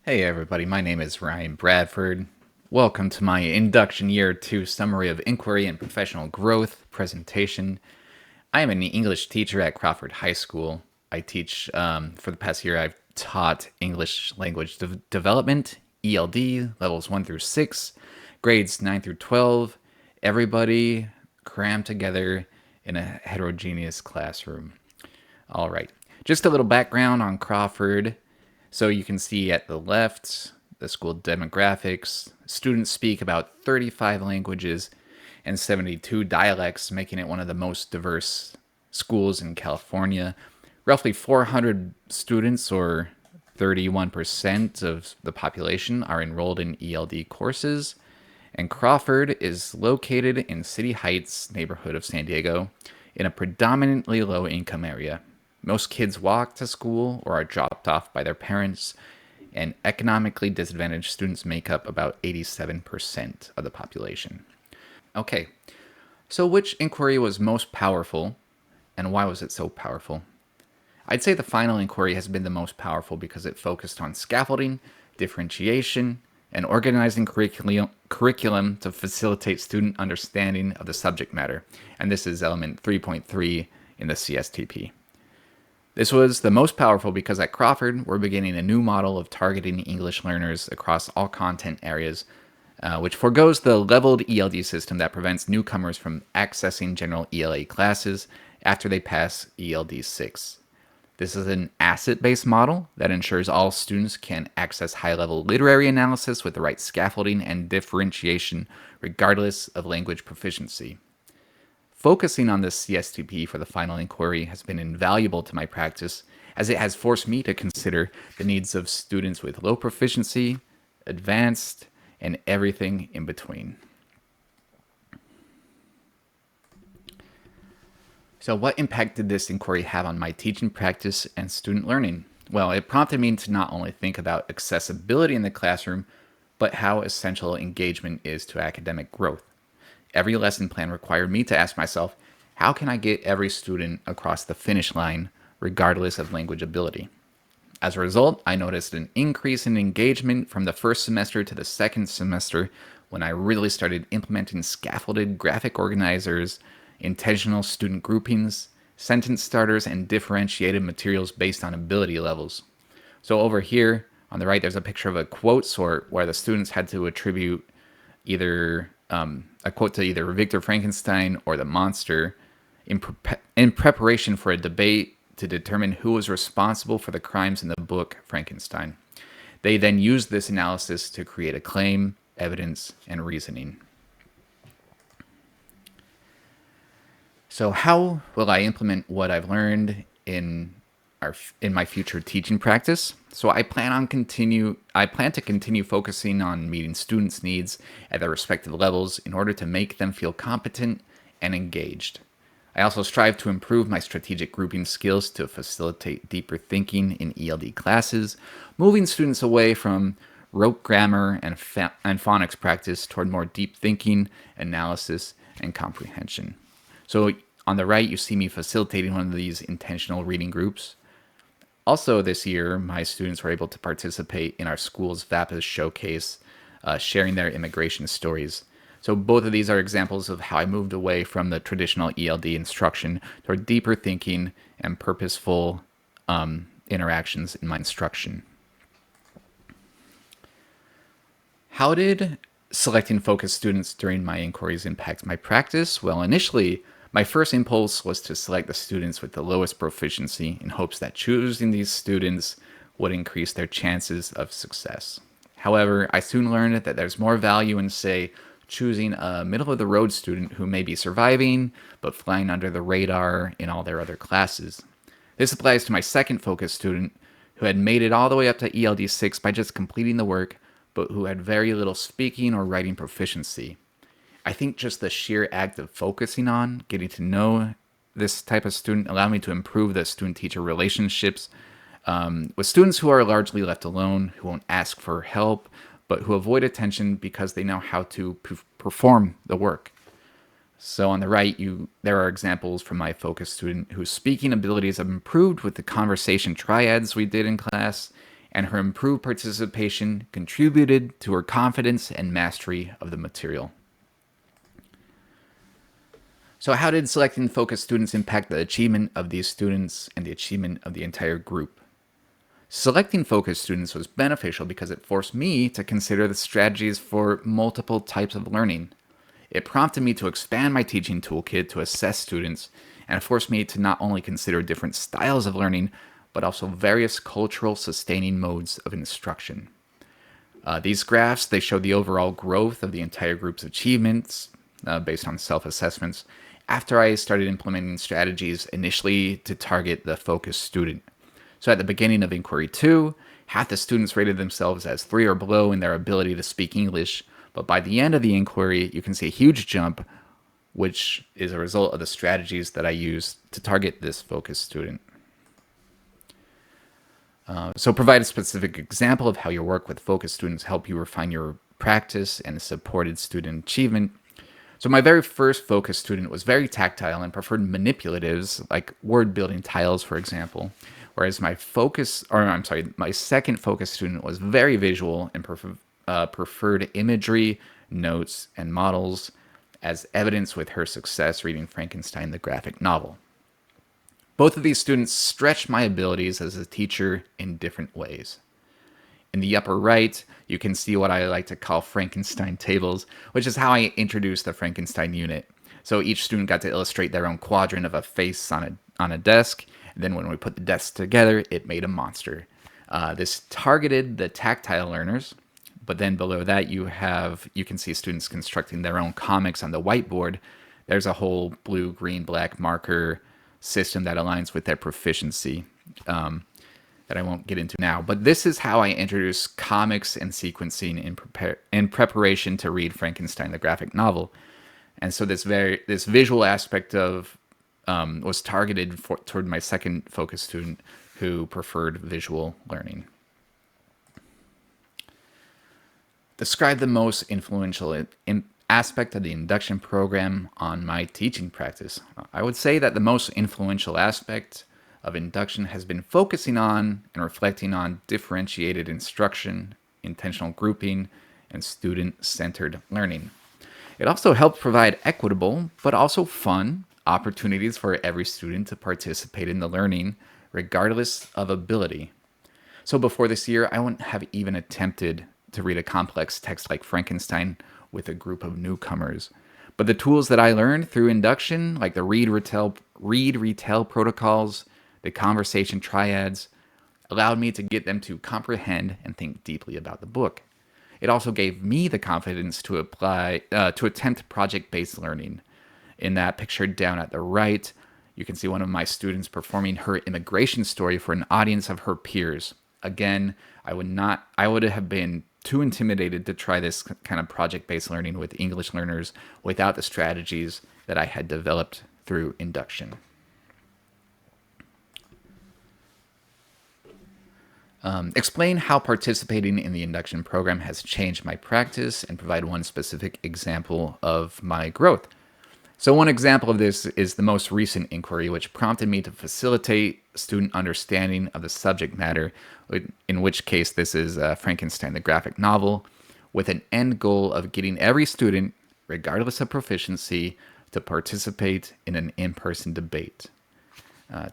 Hey everybody, my name is Ryan Bradford. Welcome to my Induction Year 2 Summary of Inquiry and Professional Growth presentation. I am an English teacher at Crawford High School. I teach, for the past year, I've taught English Language Development, ELD, levels 1 through 6, grades 9 through 12, everybody crammed together in a heterogeneous classroom. All right, just a little background on Crawford. So you can see at the left, the school demographics. Students speak about 35 languages and 72 dialects, making it one of the most diverse schools in California. Roughly 400 students, or 31% of the population, are enrolled in ELD courses. And Crawford is located in City Heights neighborhood of San Diego in a predominantly low-income area. Most kids walk to school or are dropped off by their parents, and economically disadvantaged students make up about 87% of the population. Okay, so which inquiry was most powerful, and why was it so powerful? I'd say the final inquiry has been the most powerful because it focused on scaffolding, differentiation, and organizing curriculum to facilitate student understanding of the subject matter. And this is element 3.3 in the CSTP. This was the most powerful because at Crawford, we're beginning a new model of targeting English learners across all content areas, which forgoes the leveled ELD system that prevents newcomers from accessing general ELA classes after they pass ELD 6. This is an asset-based model that ensures all students can access high-level literary analysis with the right scaffolding and differentiation, regardless of language proficiency. Focusing on this CSTP for the final inquiry has been invaluable to my practice, as it has forced me to consider the needs of students with low proficiency, advanced, and everything in between. So what impact did this inquiry have on my teaching practice and student learning? Well, it prompted me to not only think about accessibility in the classroom, but how essential engagement is to academic growth. Every lesson plan required me to ask myself, how can I get every student across the finish line, regardless of language ability? As a result, I noticed an increase in engagement from the first semester to the second semester when I really started implementing scaffolded graphic organizers, intentional student groupings, sentence starters, and differentiated materials based on ability levels. So over here on the right, there's a picture of a quote sort where the students had to attribute either a quote to either Victor Frankenstein or the monster in preparation for a debate to determine who was responsible for the crimes in the book Frankenstein. They then used this analysis to create a claim, evidence, and reasoning. So how will I implement what I've learned in my future teaching practice? So I plan to continue focusing on meeting students' needs at their respective levels in order to make them feel competent and engaged. I also strive to improve my strategic grouping skills to facilitate deeper thinking in ELD classes, moving students away from rote grammar and phonics practice toward more deep thinking, analysis, and comprehension. So on the right, you see me facilitating one of these intentional reading groups. Also this year, my students were able to participate in our school's VAPAS showcase, sharing their immigration stories. So both of these are examples of how I moved away from the traditional ELD instruction toward deeper thinking and purposeful interactions in my instruction. How did selecting focused students during my inquiries impact my practice? Well, initially, my first impulse was to select the students with the lowest proficiency in hopes that choosing these students would increase their chances of success. However, I soon learned that there's more value in, say, choosing a middle-of-the-road student who may be surviving but flying under the radar in all their other classes. This applies to my second focus student, who had made it all the way up to ELD 6 by just completing the work, but who had very little speaking or writing proficiency. I think just the sheer act of focusing on getting to know this type of student allowed me to improve the student-teacher relationships with students who are largely left alone, who won't ask for help, but who avoid attention because they know how to perform the work. So on the right, there are examples from my focus student whose speaking abilities have improved with the conversation triads we did in class, and her improved participation contributed to her confidence and mastery of the material. So, how did selecting focus students impact the achievement of these students and the achievement of the entire group? Selecting focus students was beneficial because it forced me to consider the strategies for multiple types of learning. It prompted me to expand my teaching toolkit to assess students, and it forced me to not only consider different styles of learning, but also various cultural sustaining modes of instruction. These graphs, they show the overall growth of the entire group's achievements based on self-assessments after I started implementing strategies initially to target the focus student. So at the beginning of Inquiry 2, half the students rated themselves as 3 or below in their ability to speak English, but by the end of the inquiry, you can see a huge jump, which is a result of the strategies that I used to target this focus student. So provide a specific example of how your work with focus students help you refine your practice and supported student achievement. So my very first focus student was very tactile and preferred manipulatives like word building tiles, for example. Whereas my second focus student was very visual and preferred imagery, notes, and models, as evidence with her success reading Frankenstein the graphic novel. Both of these students stretched my abilities as a teacher in different ways. In the upper right, you can see what I like to call Frankenstein tables, which is how I introduced the Frankenstein unit. So each student got to illustrate their own quadrant of a face on a desk, and then when we put the desks together, it made a monster. This targeted the tactile learners, but then below that you can see students constructing their own comics on the whiteboard. There's a whole blue, green, black marker system that aligns with their proficiency that I won't get into now. But this is how I introduce comics and sequencing in preparation to read Frankenstein the graphic novel. And so this visual aspect of was targeted toward my second focus student who preferred visual learning. Describe the most influential aspect of the induction program on my teaching practice. I would say that the most influential aspect of induction has been focusing on and reflecting on differentiated instruction, intentional grouping, and student-centered learning. It also helped provide equitable, but also fun, opportunities for every student to participate in the learning, regardless of ability. So before this year, I wouldn't have even attempted to read a complex text like Frankenstein with a group of newcomers. But the tools that I learned through induction, like the read, retell protocols, the conversation triads, allowed me to get them to comprehend and think deeply about the book. It also gave me the confidence to attempt project-based learning. In that picture down at the right, you can see one of my students performing her immigration story for an audience of her peers. Again, I would have been too intimidated to try this kind of project-based learning with English learners without the strategies that I had developed through induction. Explain how participating in the induction program has changed my practice and provide one specific example of my growth. So one example of this is the most recent inquiry, which prompted me to facilitate student understanding of the subject matter, in which case this is Frankenstein the graphic novel, with an end goal of getting every student, regardless of proficiency, to participate in an in-person debate.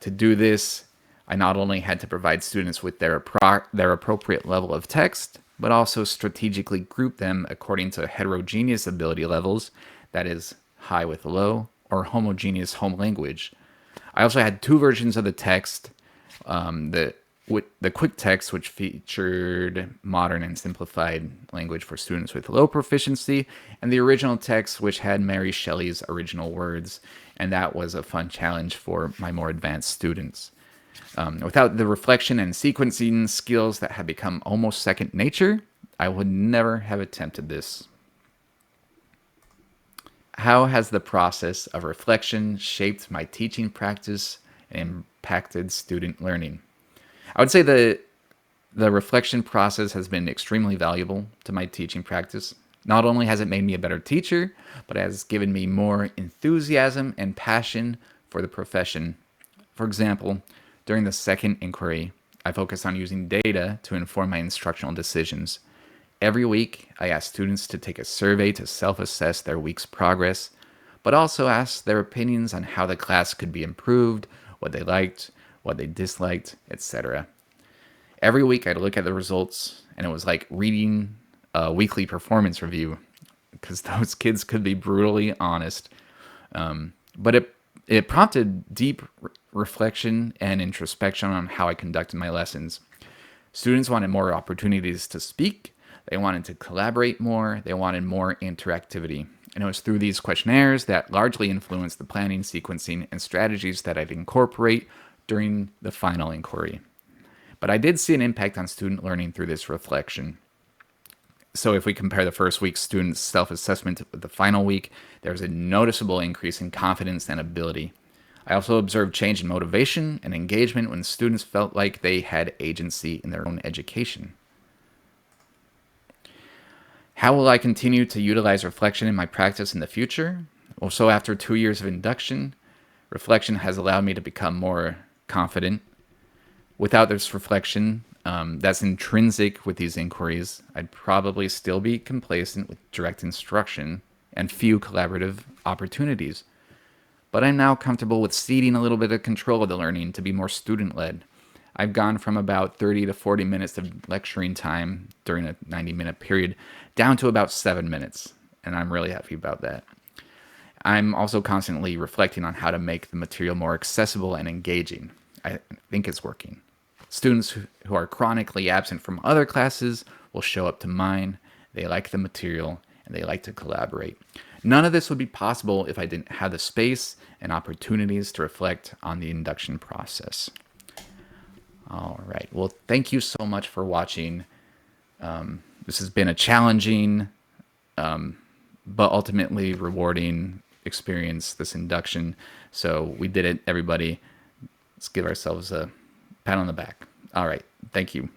To do this, I not only had to provide students with their appropriate level of text, but also strategically group them according to heterogeneous ability levels, that is, high with low, or homogeneous home language. I also had two versions of the text, the quick text, which featured modern and simplified language for students with low proficiency, and the original text, which had Mary Shelley's original words, and that was a fun challenge for my more advanced students. Without the reflection and sequencing skills that have become almost second nature, I would never have attempted this. How has the process of reflection shaped my teaching practice and impacted student learning? I would say the reflection process has been extremely valuable to my teaching practice. Not only has it made me a better teacher, but it has given me more enthusiasm and passion for the profession. For example, during the second inquiry, I focus on using data to inform my instructional decisions. Every week, I ask students to take a survey to self-assess their week's progress, but also ask their opinions on how the class could be improved, what they liked, what they disliked, etc. Every week, I'd look at the results, and it was like reading a weekly performance review, because those kids could be brutally honest. But it prompted deep reflection and introspection on how I conducted my lessons. Students wanted more opportunities to speak. They wanted to collaborate more. They wanted more interactivity. And it was through these questionnaires that largely influenced the planning, sequencing, and strategies that I'd incorporate during the final inquiry. But I did see an impact on student learning through this reflection. So if we compare the first week's students' self-assessment with the final week, there was a noticeable increase in confidence and ability. I also observed change in motivation and engagement when students felt like they had agency in their own education. How will I continue to utilize reflection in my practice in the future? Well, so after 2 years of induction, reflection has allowed me to become more confident. Without this reflection, that's intrinsic with these inquiries, I'd probably still be complacent with direct instruction and few collaborative opportunities. But I'm now comfortable with ceding a little bit of control of the learning to be more student-led. I've gone from about 30 to 40 minutes of lecturing time during a 90-minute period down to about 7 minutes, and I'm really happy about that. I'm also constantly reflecting on how to make the material more accessible and engaging. I think it's working. Students who are chronically absent from other classes will show up to mine. They like the material, and they like to collaborate. None of this would be possible if I didn't have the space and opportunities to reflect on the induction process. All right. Well, thank you so much for watching. This has been a challenging, but ultimately rewarding experience, this induction. So we did it, everybody. Let's give ourselves a pat on the back. All right. Thank you.